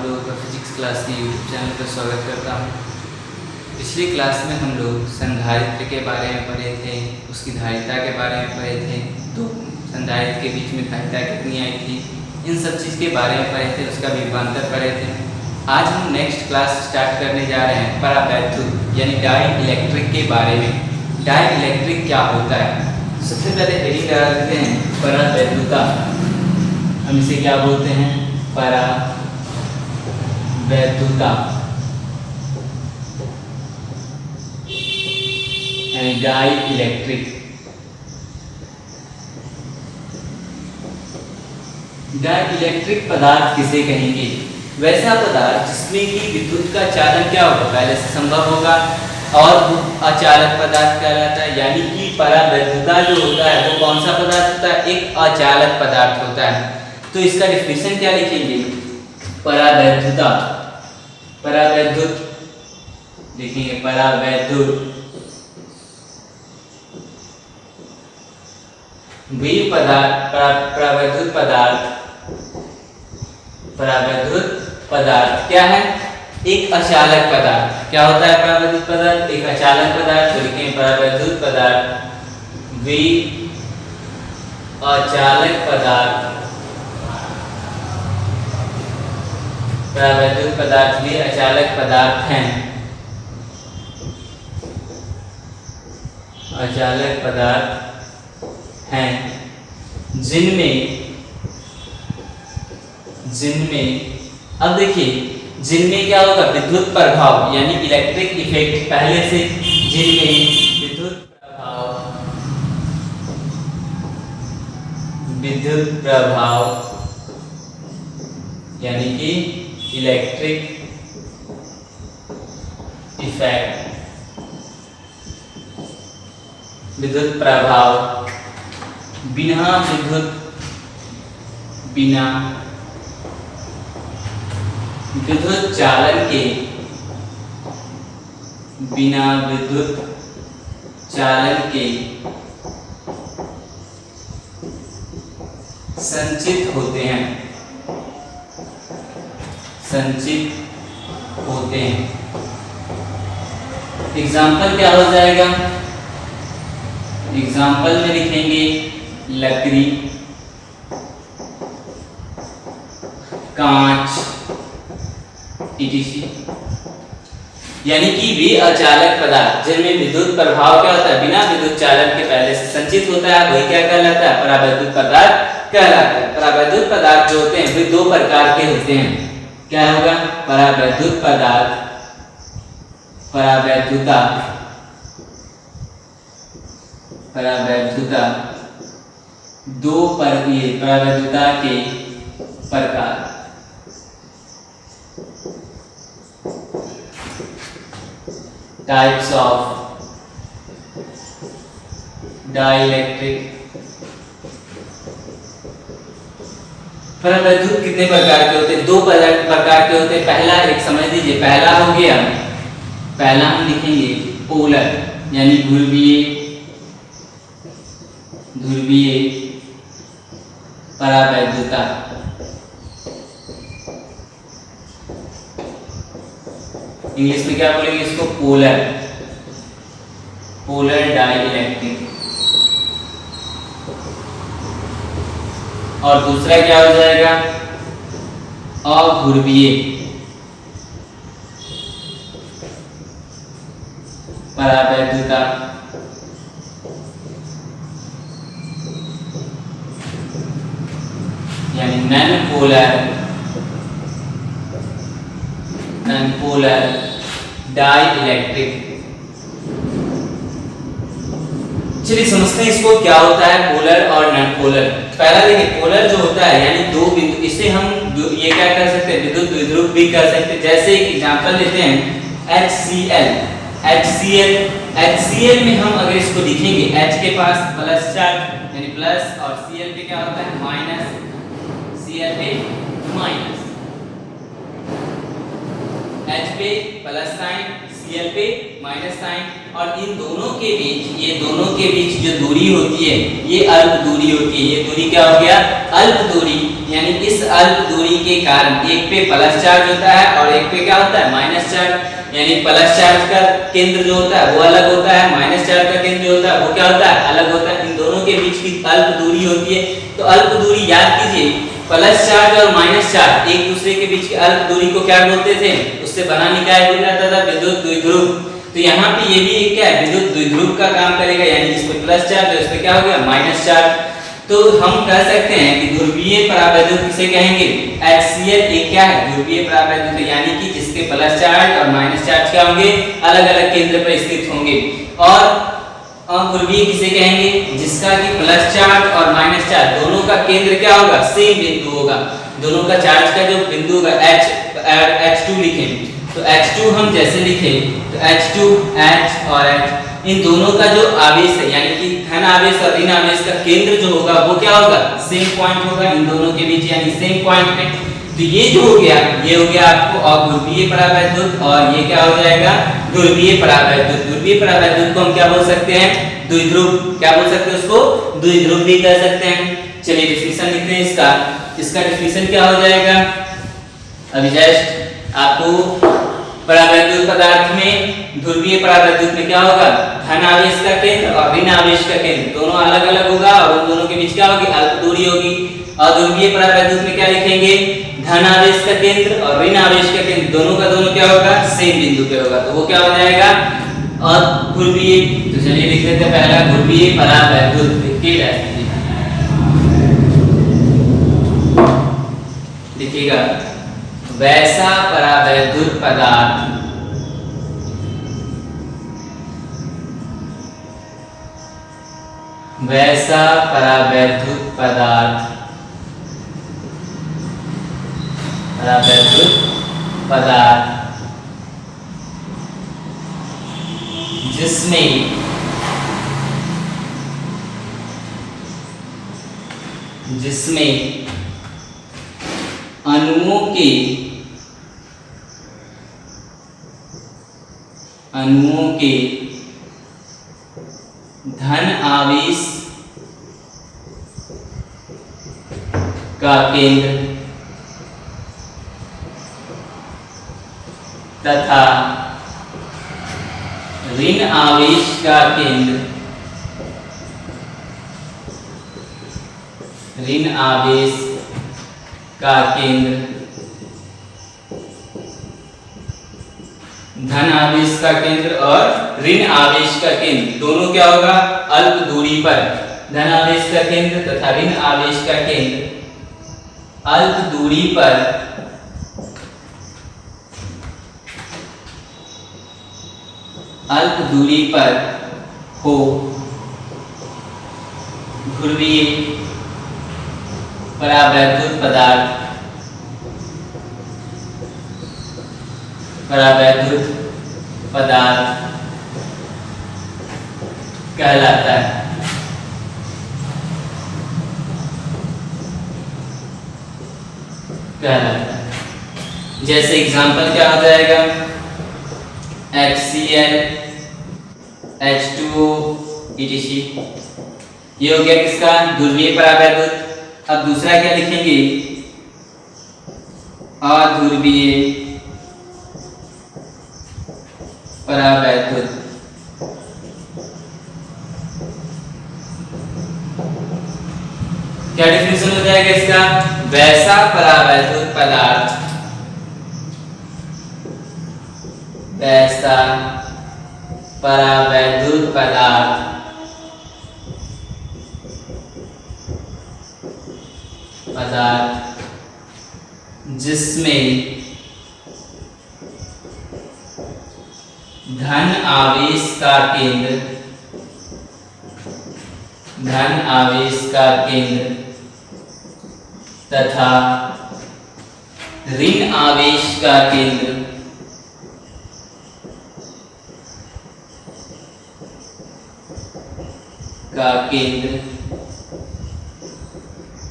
लोगों का physics class के यूट्यूब चैनल पर स्वागत करता हूँ। पिछली क्लास में हम लोग संधारित्र के बारे में पढ़े थे, उसकी धारिता के बारे में पढ़े थे, तो संधारित्र के बीच में धारिता कितनी आई थी, इन सब चीज़ के बारे में पढ़े थे, उसका विभवांतर पढ़े थे। आज हम नेक्स्ट क्लास स्टार्ट करने जा रहे हैं परावैद्युत यानी डाई इलेक्ट्रिक के बारे में। डाई इलेक्ट्रिक क्या होता है, सबसे पहले हेडिंग लगा देते हैं परावैद्युता। हम इसे क्या बोलते हैं, परावैद्युता यानी डाई इलेक्ट्रिक। डाई इलेक्ट्रिक पदार्थ किसे कहेंगे, वैसा पदार्थ जिसमें कि विद्युत का चालन क्या होगा, पहले से संभव होगा और अचालक पदार्थ कहलाता है। यानी कि परावैद्युता जो होता है वो कौन सा पदार्थ होता है, एक अचालक पदार्थ होता है। तो इसका डिफिनेशन क्या लिखेंगे, परावैद्युता, परावैद्युत लिखेंगे, परावैद्युत वे पदार्थ, परावैद्युत पदार्थ, परावैद्युत पदार्थ क्या है, एक अचालक पदार्थ। क्या होता है परावैद्युत पदार्थ, एक अचालक पदार्थ। तो लिखें परावैद्युत पदार्थ वे अचालक पदार्थ, परावैद्युत पदार्थ वे अचालक पदार्थ हैं, अचालक पदार्थ हैं जिनमें अब देखिए जिनमें क्या होगा, विद्युत प्रभाव यानी इलेक्ट्रिक इफेक्ट पहले से, जिनमें विद्युत प्रभाव यानी कि इलेक्ट्रिक इफेक्ट, विद्युत प्रभाव बिना विद्युत चालन के, बिना विद्युत चालन के संचित होते हैं, संचित होते हैं। एग्जाम्पल क्या हो जाएगा, एग्जाम्पल में लिखेंगे लकड़ी, कांच, etc। यानी कि वे अचालक पदार्थ जिनमें विद्युत प्रभाव क्या होता है, बिना विद्युत चालन के पहले से संचित होता है, वही क्या कहलाता है, परावैद्युत पदार्थ कहलाता है। परावैद्युत पदार्थ जो होते हैं वे दो प्रकार के होते हैं। क्या होगा, परावैद्युत पदार्थ, परावैद्युता, परावैद्युता दो परावैद्युता के प्रकार, टाइप्स ऑफ डाइलेक्ट्रिक। परावैद्युत कितने प्रकार के होते हैं, दो प्रकार के होते हैं। पहला एक समझ लीजिए, पहला हो गया, पहला हम लिखेंगे पोलर यानी ध्रुवीय, ध्रुवीय परावैद्युता। इंग्लिश में क्या बोलेंगे इसको, पोलर, पोलर डाइलेक्ट्रिक। और दूसरा क्या हो जाएगा, अध्रुवीय परावैद्युता, यानी non polar, non polar dielectric. चलिए समझते हैं इसको क्या होता है पोलर और नॉन पोलर। पहला देखिए, पोलर जो होता है यानी दो बिंदु, इसे हम ये क्या कर सकते हैं, विद्युत द्विध्रुव भी कर सकते हैं। जैसे एक एग्जांपल लेते हैं HCl, HCl में हम अगर इसको लिखेंगे, H के पास प्लस चार्ज यानी प्लस और Cl पे क्या होता है माइनस, Cl पे माइनस, H पे प्लस साइन, Cl पे माइनस साइन, और इन दोनों के बीच, ये दोनों के बीच जो दूरी होती है ये अल्प दूरी होती है। ये दूरी क्या हो गया? अल्प दूरी। यानी इस अल्प दूरी के कारण एक पे प्लस चार्ज होता है और एक पे क्या होता है? Minus charge. यानी प्लस चार्ज का केंद्र जो होता है वो अलग होता है, माइनस चार्ज का केंद्र जो होता है वो क्या होता है? अलग होता है। इन दोनों के बीच की अल्प दूरी होती है। तो अल्प दूरी याद कीजिए, प्लस चार्ज और माइनस चार्ज एक दूसरे के बीच की अल्प दूरी को क्या बोलते थे? उससे बना निकाय हो जाता था विद्युत द्विध्रुव। तो यहाँ पे ये भी क्या है? विद्युत द्विध्रुव का काम करेगा। यानी जिसपे प्लस चार्ज है उसपे क्या हो गया? Minus charge. तो हम कह सकते हैं कि ध्रुवीय परावैद्युत किसे कहेंगे? HCl एक क्या है? ध्रुवीय परावैद्युत। यानी कि जिसके प्लस चार्ज और माइनस चार्ज क्या होंगे? अलग अलग केंद्र पर स्थित होंगे। और अध्रुवीय किसे कहेंगे? जिसका कि प्लस चार्ज और माइनस चार्ज दोनों का केंद्र क्या होगा? सेम बिंदु होगा। दोनों का चार्ज का जो बिंदु होगा H2 लिखें। तो H2 हम जैसे लिखें तो H2 H और H, इन दोनों का जो आवेश है यानी कि धन आवेश और ऋण आवेश का केंद्र जो होगा वो क्या होगा? सेम पॉइंट होगा इन दोनों के बीच, यानी सेम पॉइंट पे। तो ये जो हो गया, ये हो गया आपको अध्रुवीय परावैद्युत, और ये क्या हो जाएगा? ध्रुवीय परावैद्युत। ध्रुवीय परावैद्युत को हम क्या बोल सकते हैं? द्विध्रुव। क्या बोल सकते हैं उसको? द्विध्रुव भी कह सकते हैं। चलिए डेफिनेशन लिखते हैं इसका। इसका डेफिनेशन क्या हो जाएगा? अभी जस्ट आपको परावैद्युत पदार्थ में, ध्रुवीय परावैद्युत में क्या होगा? धन आवेश का केंद्र और ऋण आवेश का केंद्र दोनों अलग अलग होगा, और उन दोनों के बीच क्या होगी? अल्प दूरी होगी। अध्रुवीय परावैद्युत में क्या लिखेंगे? धन आवेश का केंद्र और ऋण आवेश का केंद्र दोनों का दोनों क्या होगा? सेम बिंदु पे होगा। तो वो क्या हो जाएगा? अध्रुवीय। तो चलिए लिख लेते हैं पहला ध्रुवीय परावैद्युत। लिखिएगा वैसा परावैद्युत पदार्थ वैसा परावैद्युत पदार्थ जिसमें अणुओं के धन आवेश का केंद्र तथा ऋण आवेश का केंद्र धन आवेश का केंद्र और ऋण आवेश का केंद्र दोनों क्या होगा? अल्प दूरी पर। धन आवेश का केंद्र तथा ऋण आवेश का केंद्र अल्प दूरी पर हो ध्रुवीय परावैद्युत पदार्थ कहलाता है। जैसे एग्जांपल क्या हो जाएगा? HCl H2O etc। ये हो गया किसका? ध्रुवीय परावैद्युत। अब दूसरा क्या लिखेंगे? अध्रुवीय परावैद्युत। क्या डेफिनेशन हो जाएगा इसका? वैसा परावैद्युत पदार्थ जिसमें धन आवेश का केंद्र तथा ऋण आवेश का केंद्र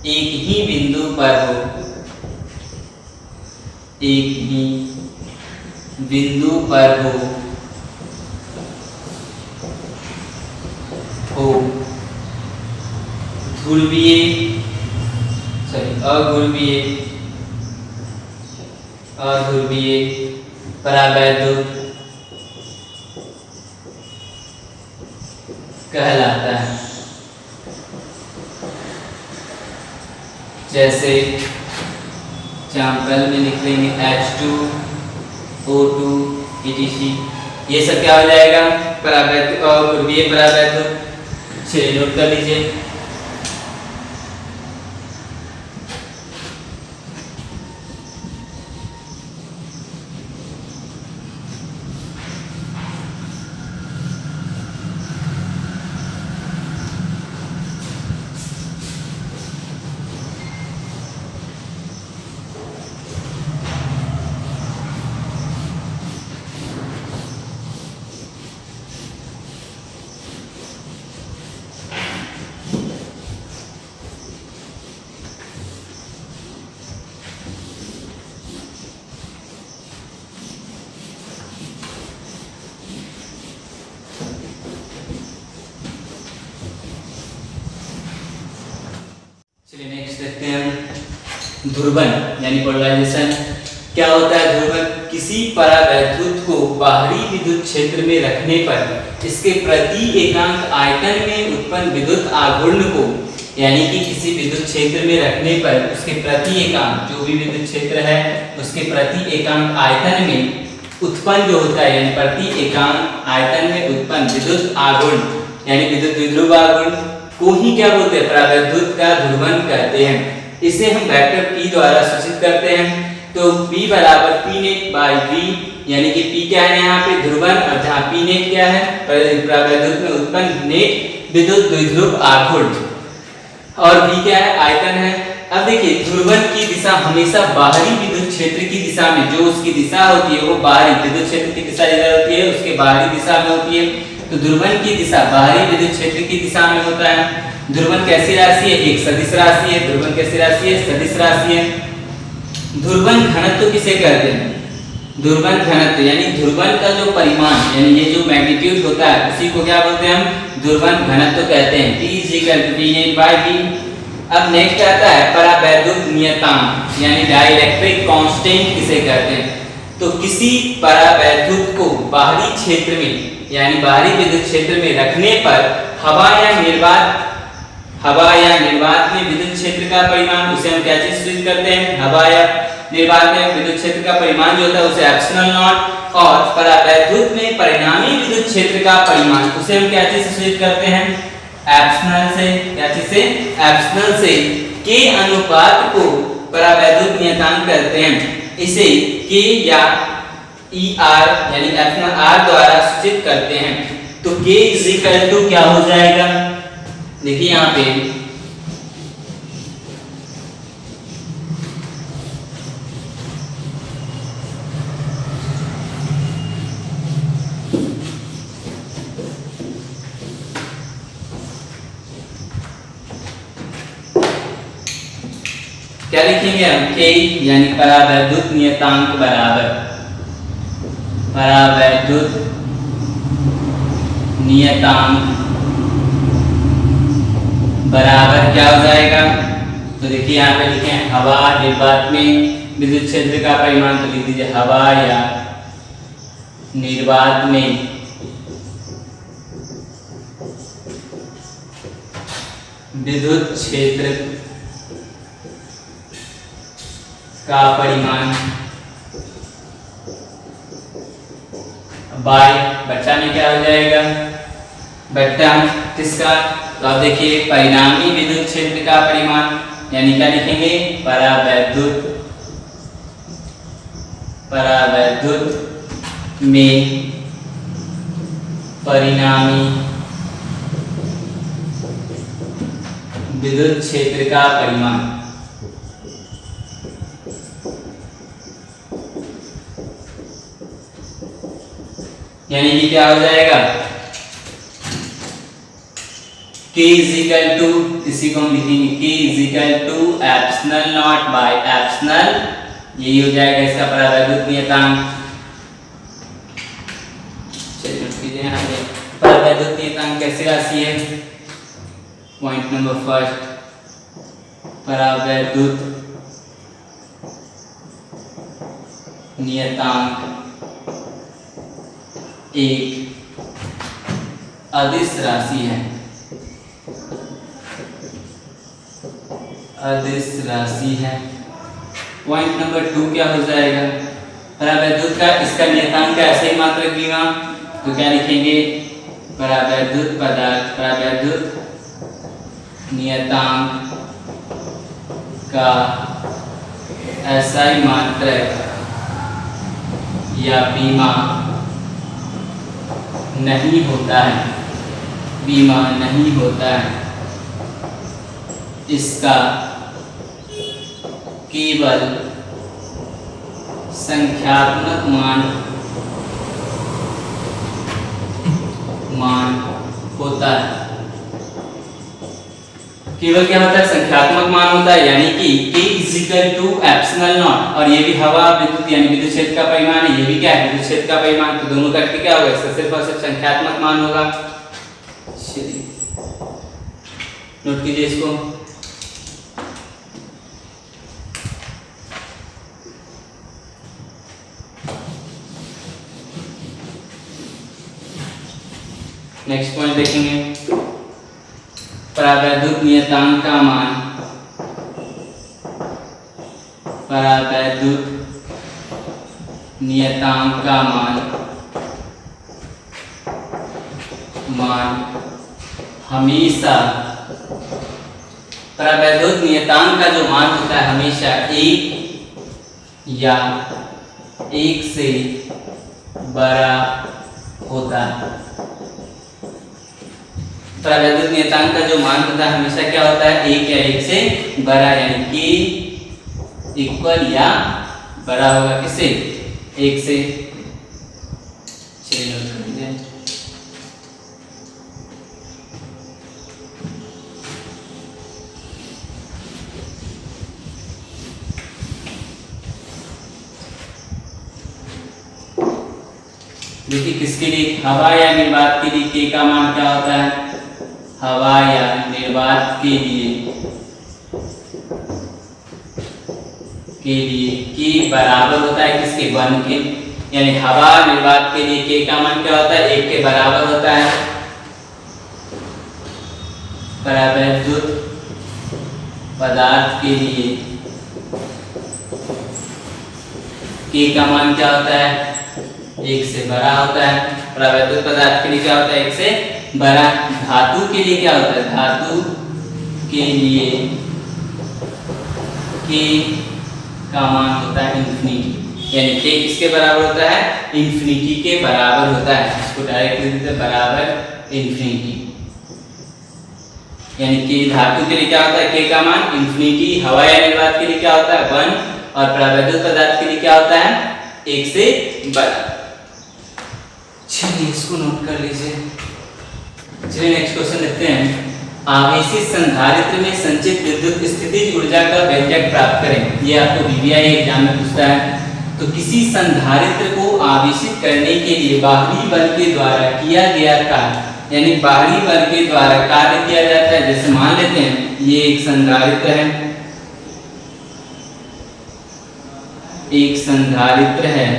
एक ही बिंदु पर हो हो ध्रुवीय अध्रुवीय परावैद्युत कहलाता है। जैसे एग्जाम्पल में लिख लेंगे H2O2 etc। ये सब क्या हो जाएगा? परावैद्युत और ध्रुवीय परावैद्युत। चलिए नोट कर लीजिए। चलिए नेक्स्ट देखते हैं हम ध्रुवन यानी पोलराइजेशन। क्या होता है ध्रुवन? किसी परावैद्युत को बाहरी विद्युत क्षेत्र में रखने पर इसके प्रति एकांक आयतन में उत्पन्न विद्युत आघूर्ण को, यानी कि किसी विद्युत क्षेत्र में रखने पर उसके प्रति एकांक, जो भी विद्युत क्षेत्र है उसके प्रति एकांक आयतन में उत्पन्न जो होता है, यानी प्रति एकांक आयतन में उत्पन्न विद्युत आघूर्ण यानी विद्युत द्विध्रुव आघूर्ण को ही क्या बोलते हैं? परावैद्युत का ध्रुवन कहते हैं। इसे हम वेक्टर P द्वारा सूचित करते हैं। तो P बराबर P नेट बाई V, यानी कि P क्या है यहाँ पे? ध्रुवन, और जहाँ P नेट क्या है? परावैद्युत में उत्पन्न नेट विद्युत द्विध्रुव आघूर्ण, और V क्या है? आयतन है। अब देखिए ध्रुवन की दिशा हमेशा बाहरी विद्युत क्षेत्र की दिशा में, जो उसकी दिशा होती है वो बाहरी विद्युत क्षेत्र की दिशा इधर होती है, उसके बाहरी दिशा में होती है। तो ध्रुवन की दिशा बाहरी विद्युत क्षेत्र की दिशा में होता है। ध्रुवन कैसी राशि है? एक सदिश राशि है। ध्रुवन कैसी राशि है? सदिश राशि है। ध्रुवन घनत्व किसे कहते हैं? ध्रुवन घनत्व यानी ध्रुवन का जो परिमाण, यानी ये जो मैग्नीट्यूड होता है उसी को क्या बोलते हैं? हम ध्रुवन घनत्व कहते हैं। P = V net by V। अब नेक्स्ट आता है परावैद्युत नियतांक यानी डाइलेक्ट्रिक कांस्टेंट किसे कहते हैं? तो किसी परावैद्युत को बाहरी क्षेत्र में यानी बाहरी विद्युत क्षेत्र में रखने पर हवा या निर्वात में विद्युत क्षेत्र का परिमाण, उसे हम क्या चीज सूचित करते हैं? हवा या निर्वात में विद्युत क्षेत्र का परिमाण जो होता है उसे एप्सिलॉन नॉट, और परावैद्युत में परिणामी विद्युत क्षेत्र का परिमाण उसे हम क्या चीज से सूचित करते हैं? एप्सिलॉन से। क्या चीज से? एप्सिलॉन से। के अनुपात को परावैद्युत नियतांक कहते हैं। इसे के या ER यानी एप्सिलॉन R द्वारा सूचित करते हैं। तो K = क्या हो जाएगा? देखिए यहाँ पे क्या लिखेंगे हम? K यानी परावैद्युत नियतांक बराबर परावैद्युत नियतांक बराबर क्या हो जाएगा? तो देखिए यहाँ पे लिखे हैं हवा निर्वात में विद्युत क्षेत्र का परिमाण, तो लिख दीजिए हवा या निर्वात में विद्युत क्षेत्र का परिमाण बाय बच्चा में क्या हो जाएगा? बट्टा किसका? तो आप देखिए परिणामी विद्युत क्षेत्र का परिमाण, यानी क्या लिखेंगे? परावैद्युत में परिणामी विद्युत क्षेत्र का परिमाण। यानी कि क्या हो जाएगा? K = इसी को हम लिखेंगे K = epsilon not by epsilon, यही हो जाएगा इसका परावैद्युत नियतांक। चलिए परावैद्युत नियतांक कैसी राशि है? पॉइंट नंबर फर्स्ट, परावैद्युत नियतांक एक अदिश राशि है। अदिश राशि है। पॉइंट नंबर 2 क्या हो जाएगा? परावैद्युत का इसका नियतांक का ऐसे ही मात्रक बीमा, तो क्या लिखेंगे? परावैद्युत पदार्थ, परावैद्युत नियतांक का ऐसा ही मात्रक या बीमा नहीं होता है, बीमा नहीं होता है। इसका केवल संख्यात्मक मान होता है। केवल क्या होता है? संख्यात्मक मान होता है, यानी कि K = एप्सिलॉन, और ये भी हवा विद्युत यानी विद्युत क्षेत्र का परिमाण है, ये भी क्या है? विद्युत क्षेत्र का परिमाण। तो दोनों करके क्या होगा? इसका सिर्फ और सिर्फ संख्यात्मक मान होगा। चलिए नोट कीजिए इसको। नेक्स्ट पॉइंट देखेंगे, परावैद्युत नियतांक का मान, परावैद्युत नियतांक का मान हमेशा, परावैद्युत नियतांक का जो मान होता है हमेशा 1 या 1 से बड़ा होता है। परावैद्युत नियतांक का जो मान होता है हमेशा क्या होता है? 1 या 1 से बड़ा, यानी K इक्वल या बड़ा होगा किससे? 1 से। चलिए नोट कर लीजिए। देखिए किसके लिए? हवा या निर्वात के लिए K का मान क्या होता है? हवा या निर्वात के लिए K बराबर होता है किसके? 1 के। यानी हवा निर्वात के लिए K का मान क्या होता है? 1 के बराबर होता है। परावैद्युत पदार्थ के लिए K का मान क्या होता है? 1 से बड़ा होता है। परावैद्युत पदार्थ के लिए क्या होता है? 1 से बड़ा। धातु के लिए क्या होता है? धातु के लिए K का मान होता है इंफिनिटी, यानी K किसके बराबर होता है? इंफिनिटी के बराबर होता है। इसको डायरेक्ट लिख देते हैं बराबर इंफिनिटी, यानी कि धातु के लिए क्या होता है? K का मान इंफिनिटी। हवा या निर्वात के लिए क्या होता है? 1, और परावैद्युत पदार्थ के लिए क्या होता है? 1 से बड़ा। चलिए इसको नोट कर लीजिए। चलिए नेक्स्ट क्वेश्चन देखते हैं। आवेशित संधारित्र में संचित विद्युत स्थितिज ऊर्जा का व्यंजक प्राप्त करें। ये आपको VVI एग्जाम में पूछता है। तो किसी संधारित्र को आवेशित करने के लिए बाहरी बल के द्वारा किया गया कार्य, यानी बाहरी बल के द्वारा कार्य किया जाता है। जैसे मान लेते हैं ये एक संधारित्र है, एक संधारित्र है,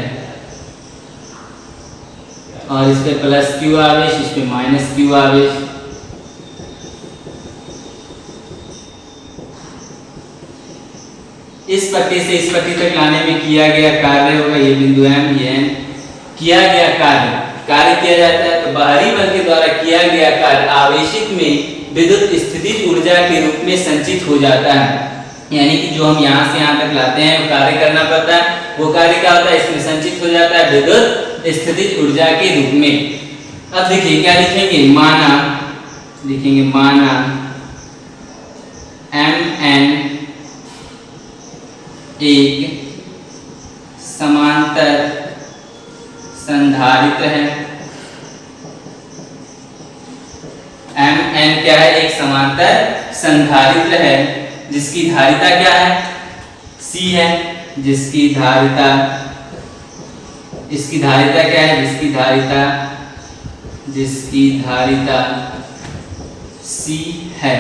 और इस पे प्लस Q आवेश, इस पे माइनस Q आवेश। इस पट्टी से इस पट्टी तक लाने में किया गया कार्य होगा, ये बिंदु M, ये N। किया गया कार्य किया जाता है। तो बाहरी बल के द्वारा किया गया कार्य आवेशित में विद्युत स्थितिज ऊर्जा के रूप में संचित हो जाता है। यानी कि जो हम यहाँ से यहाँ तक लाते हैं वो कार्य करना पड़ता है। वो कार्य क्या होता है? इसमें संचित हो जाता है विद्युत स्थितिज ऊर्जा के रूप में। अब देखिए क्या लिखेंगे? माना, लिखेंगे माना Mn एक समांतर संधारित्र है। Mn क्या है? एक समांतर संधारित्र है जिसकी धारिता क्या है? C है। जिसकी धारिता, इसकी धारिता क्या है? जिसकी धारिता जिसकी धारिता C है।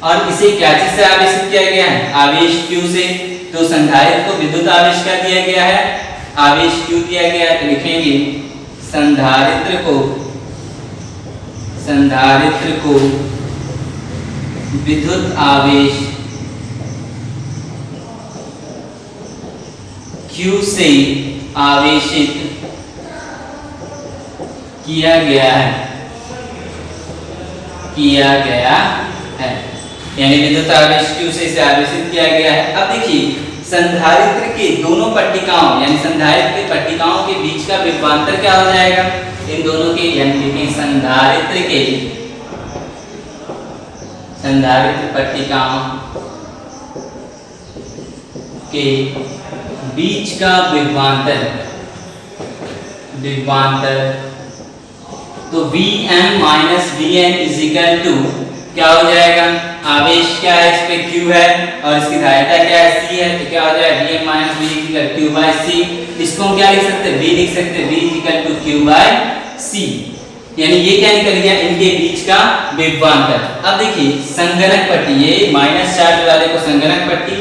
और इसे क्या चीज से आवेशित किया गया है? आवेश Q से। तो संधारित्र को विद्युत आवेश क्या दिया गया है? आवेश Q दिया गया है। तो लिखेंगे संधारित्र को विद्युत आवेश Q से आवेशित किया गया है, यानी विद्युत आवेश Q से इसे आवेशित किया गया है। अब देखिए संधारित्र के दोनों पट्टिकाओं यानी संधारित्र की पट्टिकाओं के बीच का विभवांतर क्या हो जाएगा? इन दोनों के यानी कि संधारित्र पट्टिकाओं के बीच का विभवांतर तो Vm minus Vn is equal to क्या हो जाएगा? आवेश क्या है? इस पे Q है और इसकी धारिता क्या है? C है। तो क्या हो जाएगा? Vm minus V equal Q by C। इसको हम क्या लिख सकते हैं? V लिख सकते हैं। V equal to Q by C। यानी ये क्या निकल गया? इनके बीच का विभवांतर। अब देखिए संगणक पट्टी, ये माइनस चार्ज वाले को संगणक पट्टी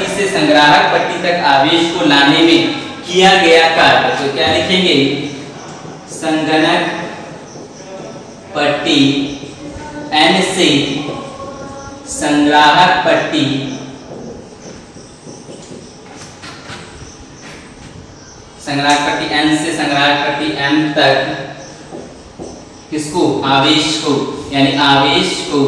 से संग्राहक पट्टी तक आवेश को लाने में किया गया कार्य। तो क्या लिखेंगे? संगणक पट्टी N से संग्राहक पट्टी N से संग्राहक पट्टी M तक किसको? आवेश को, यानी आवेश को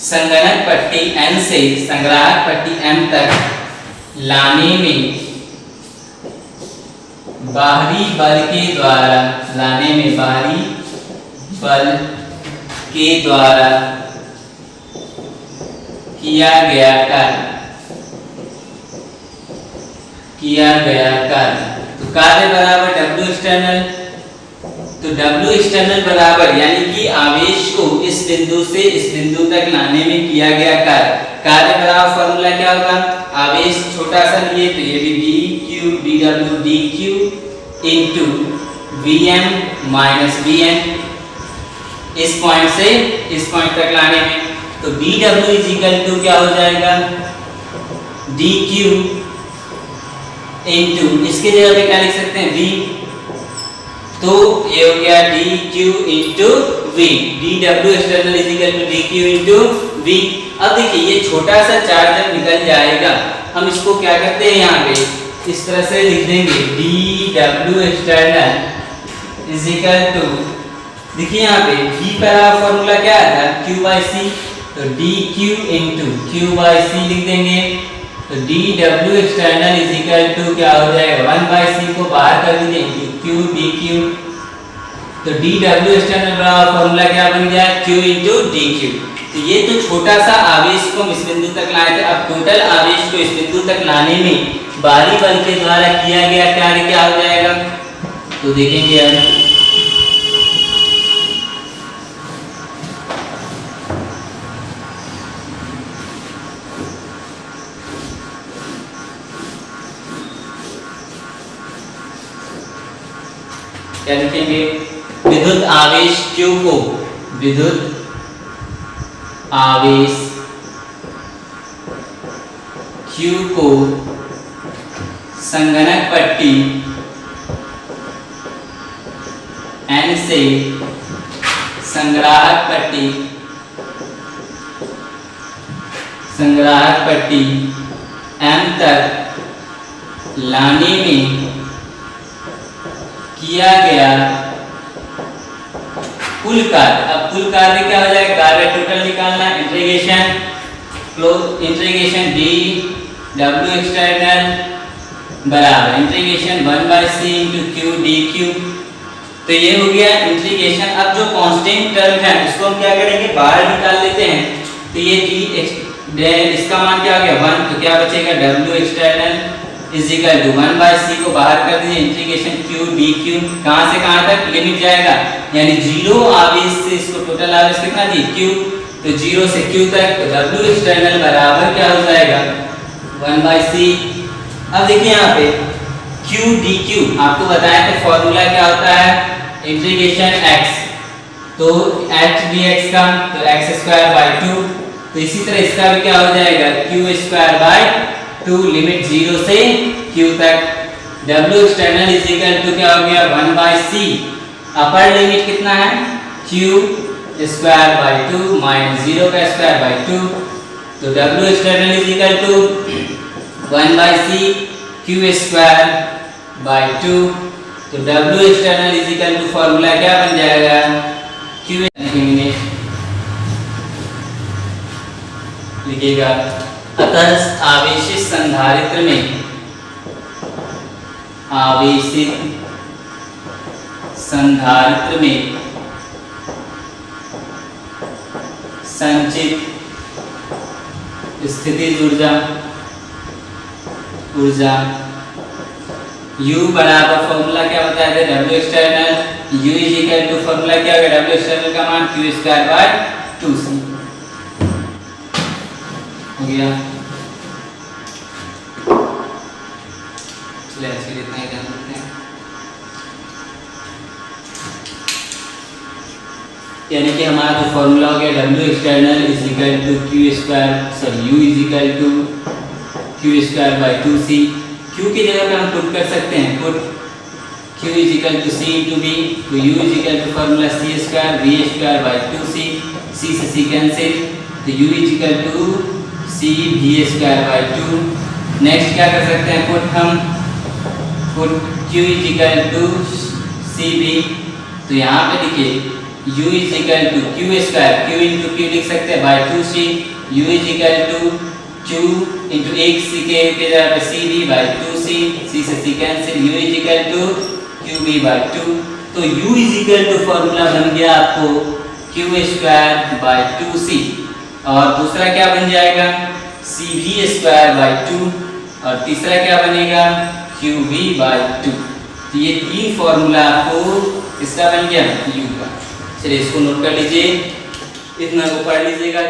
संगणक पट्टी N से संग्राहक पट्टी M तक लाने में बाहरी बल के द्वारा किया गया कार्य। तो कार्य बराबर W एक्सटर्नल। तो W एक्सटर्नल बराबर यानी कि आवेश को इस बिंदु से इस बिंदु तक लाने में किया गया कार्य बराबर फॉर्मूला क्या होगा? आवेश छोटा सा लिए तो ये भी dQ into Vm minus Vn इस पॉइंट से इस पॉइंट तक लाने में। तो dW इज इक्वल टू क्या हो जाएगा? dQ इनटू इसके जगह पे क्या लिख सकते हैं? V। तो ये हो गया dQ into V। dW external is equal to dQ into V। अब देखिए ये छोटा सा चार्ज जब निकल जाएगा हम इसको क्या करते हैं? यहाँ पे इस तरह से लिख देंगे dW external is equal to, देखिए यहाँ पे V का फॉर्मूला क्या आता है? Q by C। तो dQ into Q by C लिख देंगे। तो dW external is equal to क्या हो जाएगा? 1 बाय C को बाहर कर दीजिए Q dQ। तो dW एक्सटर्नल बराबर फॉर्मूला क्या बन गया? Q into dQ। तो ये तो छोटा सा आवेश को इस बिंदु तक लाए थे। अब टोटल आवेश को इस बिंदु तक लाने में बाहरी बल के द्वारा किया गया कार्य क्या हो जाएगा? तो देखेंगे अब क्या लिखेंगे? विद्युत आवेश Q को संगणक पट्टी N से संग्राहक पट्टी M तक लाने में किया गया कुल कार्य। अब कुल कार्य क्या हो जाएगा? कार्य टोटल निकालना। इंटीग्रेशन dW एक्सटर्नल बराबर integration 1 by C into Q dQ। तो ये हो गया इंटीग्रेशन। अब जो कांस्टेंट टर्म है उसको हम क्या करेंगे? बाहर निकाल लेते हैं। तो ये इसका मान क्या हो गया? 1। तो क्या बचेगा? W external is equal to 1 by C को बाहर कर दीजिए इंटीग्रेशन Q dQ। कहां से कहां तक लिमिट जाएगा? यानी 0 आवेश से इसको टोटल आवेश कितना दी? Q। तो 0 से Q तक। तो W एक्सटर्नल बराबर क्या हो जाएगा? 1 बाय C। अब देखिए यहाँ पे क्यू डी क्यू आपको बताया था फॉर्मूला क्या होता है, इंटीग्रेशन x, तो h dx का तो x स्क्वायर बाय 2, तो इसी तरह इसका भी क्या हो जाएगा q स्क्वायर बाय 2 लिमिट 0 से q तक। w external is equal to क्या हो गया 1 बाय c, अपर लिमिट कितना है q स्क्वायर बाय 2 माइनस 0 का स्क्वायर बाय 2, तो w external is equal to 1 by c q square by 2, तो w external is equal to formula क्या बन जाएगा q लिखिएगा। अतः आवेशित संधारित्र में संचित स्थितिज ऊर्जा U बराबर फॉर्मूला क्या बताया था W external, U is equal to formula क्या होगा W एक्सटर्नल का मान q स्क्वायर बाय 2c हो गया। चलिए आज के लिए इतना ही ध्यान रखते हैं, यानी कि हमारा जो फॉर्मूला हो गया W external is equal to q square sorry U is equal to q square by 2c। q की जगह पे हम पुट कर सकते हैं, put q is equal to c into b, तो u is equal to formula c square v square by 2c, c से c cancel, तो u is equal to c v square by 2। Next क्या कर सकते हैं, put q is equal to c v, तो यहाँ पे देखिए u is equal to q square q into q लिख सकते हैं by 2c, u is equal to q into एक c के जगह पे c v by 2c, c से c cancel, u is equal to q v by 2, तो u is equal to formula बन गया आपको q स्क्वायर बाय 2c, और दूसरा क्या बन जाएगा c v स्क्वायर बाय 2, और तीसरा क्या बनेगा q v बाय 2। तो ये तीन फॉर्मूला आपको किसका बन गया u का। चलिए इसको नोट कर लीजिए, इतना को पढ़ लीजिएगा।